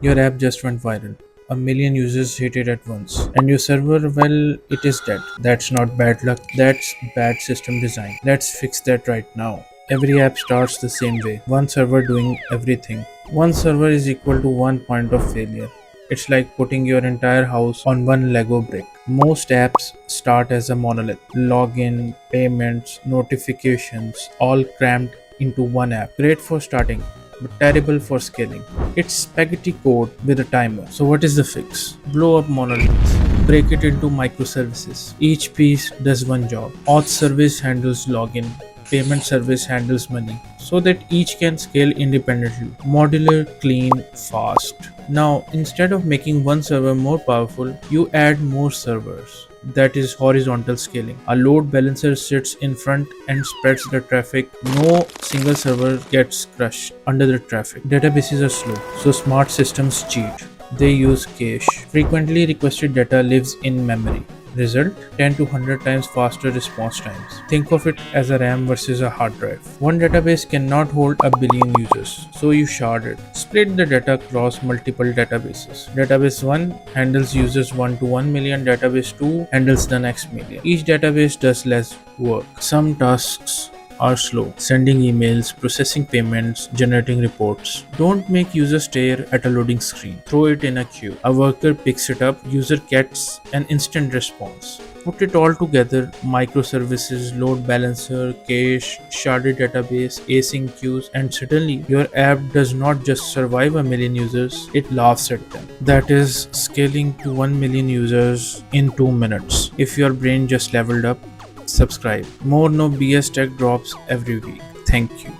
Your app just went viral. A million users hit it at once. And your server, well, it is dead. That's not bad luck, that's bad system design. Let's fix that right now. Every app starts the same way. One server doing everything. One server is equal to one point of failure. It's like putting your entire house on one Lego brick. Most apps start as a monolith. Login, payments, notifications, all crammed into one app. Great for starting, but terrible for scaling. It's spaghetti code with a timer. So what is the fix? Blow up monoliths. Break it into microservices. Each piece does one job. Auth service handles login. Payment service handles money. So that each can scale independently. Modular, clean, fast. Now, instead of making one server more powerful, you add more servers. That is horizontal scaling. A load balancer sits in front and spreads the traffic. No single server gets crushed under the traffic. Databases are slow, so smart systems cheat. They use cache. Frequently requested data lives in memory. Result: 10 to 100 times faster response times. Think of it as a RAM versus a hard drive. One database cannot hold a billion users, so you shard it. Split the data across multiple databases. Database 1 handles users 1 to 1 million, database 2 handles the next million. Each database does less work. Some tasks are slow. Sending emails, processing payments, generating reports. Don't make users stare at a loading screen. Throw it in a queue. A worker picks it up, user gets an instant response. Put it all together: microservices, load balancer, cache, sharded database, async queues, and suddenly your app does not just survive a million users, it laughs at them. That is scaling to 1 million users in 2 minutes. If your brain just leveled up, subscribe. More no BS tech drops every week. Thank you.